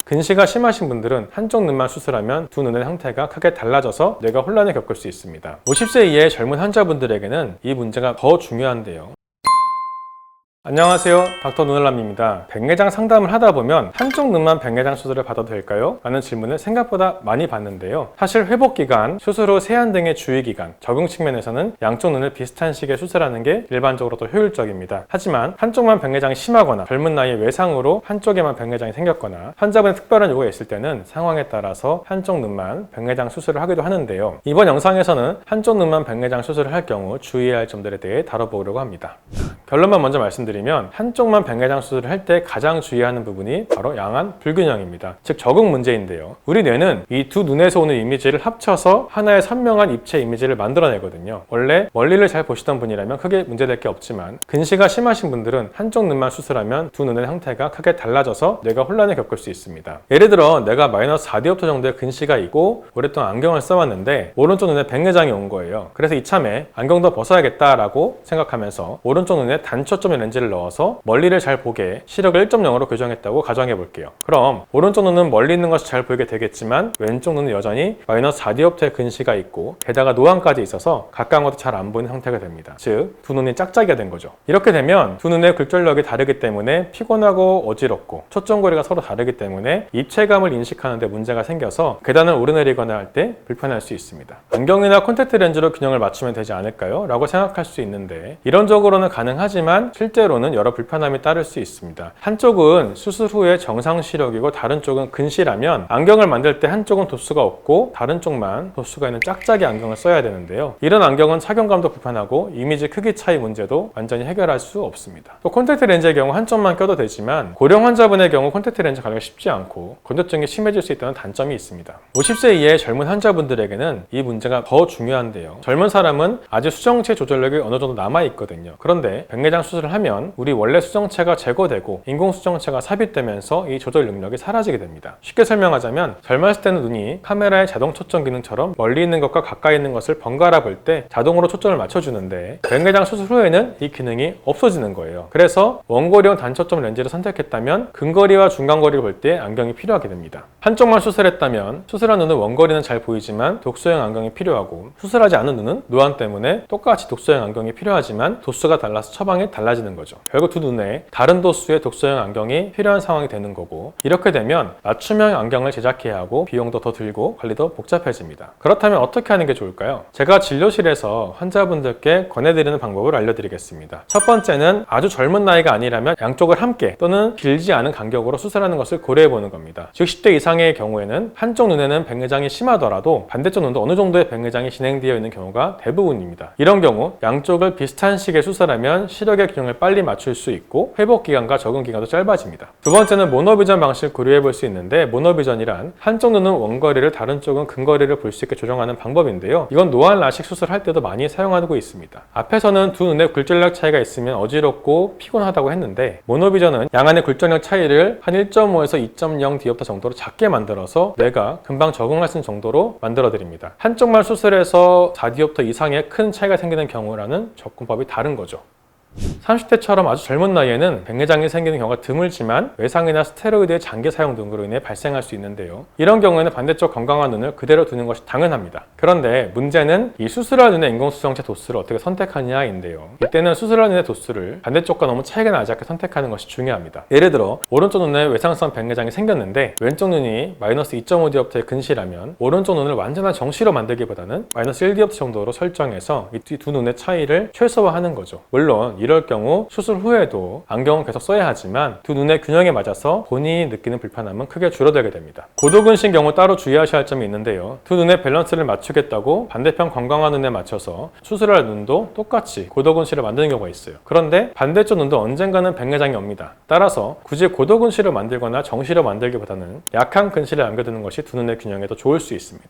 근시가 심하신 분들은 한쪽 눈만 수술하면 두 눈의 형태가 크게 달라져서 뇌가 혼란을 겪을 수 있습니다. 50세 이하의 젊은 환자분들에게는 이 문제가 더 중요한데요. 안녕하세요, 닥터 눈알람입니다. 백내장 상담을 하다 보면 한쪽 눈만 백내장 수술을 받아도 될까요? 라는 질문을 생각보다 많이 받는데요. 사실 회복기간, 수술 후 세안 등의 주의기간, 적응 측면에서는 양쪽 눈을 비슷한 시기에 수술하는 게 일반적으로 더 효율적입니다. 하지만 한쪽만 백내장이 심하거나 젊은 나이에 외상으로 한쪽에만 백내장이 생겼거나 환자분의 특별한 요구가 있을 때는 상황에 따라서 한쪽 눈만 백내장 수술을 하기도 하는데요. 이번 영상에서는 한쪽 눈만 백내장 수술을 할 경우 주의해야 할 점들에 대해 다뤄보려고 합니다. 결론만 먼저 말씀드리면 한쪽만 백내장 수술을 할 때 가장 주의하는 부분이 바로 양안 불균형입니다. 즉 적응 문제인데요. 우리 뇌는 이 두 눈에서 오는 이미지를 합쳐서 하나의 선명한 입체 이미지를 만들어내거든요. 원래 멀리를 잘 보시던 분이라면 크게 문제될 게 없지만 근시가 심하신 분들은 한쪽 눈만 수술하면 두 눈의 형태가 크게 달라져서 뇌가 혼란을 겪을 수 있습니다. 예를 들어 내가 마이너스 4디옵터 정도의 근시가 있고 오랫동안 안경을 써왔는데 오른쪽 눈에 백내장이 온 거예요. 그래서 이참에 안경도 벗어야겠다라고 생각하면서 오른쪽 눈에 단초점의 렌즈를 넣어서 멀리를 잘 보게 시력을 1.0으로 교정했다고 가정해 볼게요. 그럼 오른쪽 눈은 멀리 있는 것이 잘 보이게 되겠지만 왼쪽 눈은 여전히 마이너스 4디옵터의 근시가 있고 게다가 노안까지 있어서 가까운 것도 잘 안 보이는 형태가 됩니다. 즉 두 눈이 짝짝이가 된 거죠. 이렇게 되면 두 눈의 굴절력이 다르기 때문에 피곤하고 어지럽고 초점거리가 서로 다르기 때문에 입체감을 인식하는 데 문제가 생겨서 계단을 오르내리거나 할 때 불편할 수 있습니다. 안경이나 콘택트 렌즈로 균형을 맞추면 되지 않을까요? 라고 생각할 수 있는데 이론적으로는 가능하지만 실제로는 여러 불편함이 따를 수 있습니다. 한쪽은 수술 후에 정상 시력이고 다른 쪽은 근시라면 안경을 만들 때 한쪽은 도수가 없고 다른 쪽만 도수가 있는 짝짝이 안경을 써야 되는데요. 이런 안경은 착용감도 불편하고 이미지 크기 차이 문제도 완전히 해결할 수 없습니다. 또 콘택트 렌즈의 경우 한쪽만 껴도 되지만 고령 환자분의 경우 콘택트 렌즈 가기가 쉽지 않고 건조증이 심해질 수 있다는 단점이 있습니다. 50세 이하의 젊은 환자분들에게는 이 문제가 더 중요한데요. 젊은 사람은 아직 수정체 조절력이 어느 정도 남아있거든요. 그런데 백내장 수술을 하면 우리 원래 수정체가 제거되고 인공 수정체가 삽입되면서 이 조절 능력이 사라지게 됩니다. 쉽게 설명하자면 젊었을 때는 눈이 카메라의 자동 초점 기능처럼 멀리 있는 것과 가까이 있는 것을 번갈아 볼 때 자동으로 초점을 맞춰주는데 백내장 수술 후에는 이 기능이 없어지는 거예요. 그래서 원거리형 단초점 렌즈를 선택했다면 근거리와 중간거리를 볼 때 안경이 필요하게 됩니다. 한쪽만 수술했다면 수술한 눈은 원거리는 잘 보이지만 독소형 안경이 필요하고 수술하지 않은 눈은 노안 때문에 똑같이 독소형 안경이 필요하지만 도수가 달라서 처방이 달라지는 거죠. 결국 두 눈에 다른 도수의 독소형 안경이 필요한 상황이 되는 거고 이렇게 되면 맞춤형 안경을 제작해야 하고 비용도 더 들고 관리도 복잡해집니다. 그렇다면 어떻게 하는 게 좋을까요? 제가 진료실에서 환자분들께 권해드리는 방법을 알려드리겠습니다. 첫 번째는 아주 젊은 나이가 아니라면 양쪽을 함께 또는 길지 않은 간격으로 수술하는 것을 고려해보는 겁니다. 즉 10대 이상의 경우에는 한쪽 눈에는 백내장이 심하더라도 반대쪽 눈도 어느 정도의 백내장이 진행되어 있는 경우가 대부분입니다. 이런 경우 양쪽을 비슷한 시기에 수술하면 시력의 균형을 빨리 맞출 수 있고 회복 기간과 적응 기간도 짧아집니다. 두 번째는 모노비전 방식을 고려해 볼 수 있는데 모노비전이란 한쪽 눈은 원거리를 다른 쪽은 근거리를 볼 수 있게 조정하는 방법인데요. 이건 노안 라식 수술할 때도 많이 사용하고 있습니다. 앞에서는 두 눈의 굴절력 차이가 있으면 어지럽고 피곤하다고 했는데 모노비전은 양안의 굴절력 차이를 한 1.5에서 2.0 디옵터 정도로 작게 만들어서 뇌가 금방 적응할 수 있는 정도로 만들어 드립니다. 한쪽만 수술해서 4디옵터 이상의 큰 차이가 생기는 경우라는 접근법이 다른 거죠. 30대처럼 아주 젊은 나이에는 백내장이 생기는 경우가 드물지만 외상이나 스테로이드의 장기 사용 등으로 인해 발생할 수 있는데요. 이런 경우에는 반대쪽 건강한 눈을 그대로 두는 것이 당연합니다. 그런데 문제는 이 수술할 눈의 인공수정체 도수를 어떻게 선택하느냐인데요. 이때는 수술할 눈의 도수를 반대쪽과 너무 차이가 나지 않게 선택하는 것이 중요합니다. 예를 들어 오른쪽 눈에 외상성 백내장이 생겼는데 왼쪽 눈이 마이너스 2.5디옵터의 근시라면 오른쪽 눈을 완전한 정시로 만들기보다는 마이너스 1디옵터 정도로 설정해서 이 두 눈의 차이를 최소화하는 거죠. 물론 이럴 경우 수술 후에도 안경은 계속 써야 하지만 두 눈의 균형에 맞아서 본인이 느끼는 불편함은 크게 줄어들게 됩니다. 고도근시인 경우 따로 주의하셔야 할 점이 있는데요. 두 눈의 밸런스를 맞추겠다고 반대편 건강한 눈에 맞춰서 수술할 눈도 똑같이 고도근시를 만드는 경우가 있어요. 그런데 반대쪽 눈도 언젠가는 백내장이 옵니다. 따라서 굳이 고도근시를 만들거나 정시로 만들기보다는 약한 근시를 남겨두는 것이 두 눈의 균형에 더 좋을 수 있습니다.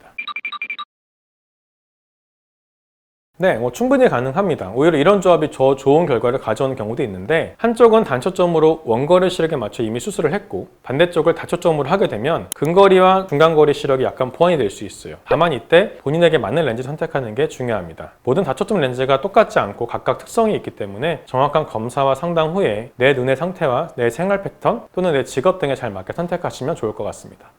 네, 충분히 가능합니다. 오히려 이런 조합이 더 좋은 결과를 가져오는 경우도 있는데, 한쪽은 단초점으로 원거리 시력에 맞춰 이미 수술을 했고 반대쪽을 다초점으로 하게 되면 근거리와 중간거리 시력이 약간 보완이 될 수 있어요. 다만 이때 본인에게 맞는 렌즈를 선택하는 게 중요합니다. 모든 다초점 렌즈가 똑같지 않고 각각 특성이 있기 때문에 정확한 검사와 상담 후에 내 눈의 상태와 내 생활 패턴 또는 내 직업 등에 잘 맞게 선택하시면 좋을 것 같습니다.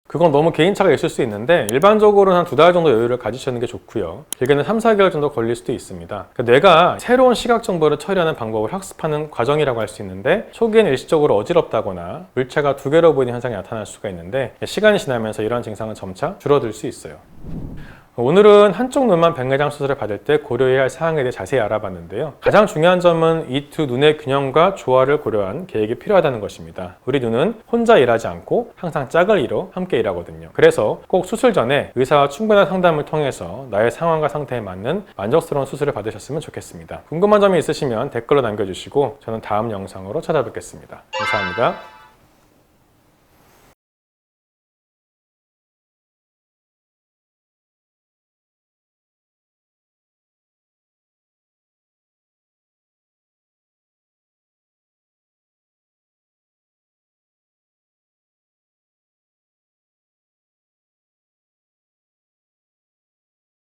그건 너무 개인차가 있을 수 있는데 일반적으로는 한 2달 정도 여유를 가지시는 게 좋고요. 길게는 3, 4개월 정도 걸릴 수도 있습니다. 뇌가 새로운 시각 정보를 처리하는 방법을 학습하는 과정이라고 할 수 있는데 초기에는 일시적으로 어지럽다거나 물체가 두 개로 보이는 현상이 나타날 수가 있는데 시간이 지나면서 이러한 증상은 점차 줄어들 수 있어요. 오늘은 한쪽 눈만 백내장 수술을 받을 때 고려해야 할 사항에 대해 자세히 알아봤는데요. 가장 중요한 점은 이 두 눈의 균형과 조화를 고려한 계획이 필요하다는 것입니다. 우리 눈은 혼자 일하지 않고 항상 짝을 이뤄 함께 일하거든요. 그래서 꼭 수술 전에 의사와 충분한 상담을 통해서 나의 상황과 상태에 맞는 만족스러운 수술을 받으셨으면 좋겠습니다. 궁금한 점이 있으시면 댓글로 남겨주시고 저는 다음 영상으로 찾아뵙겠습니다. 감사합니다.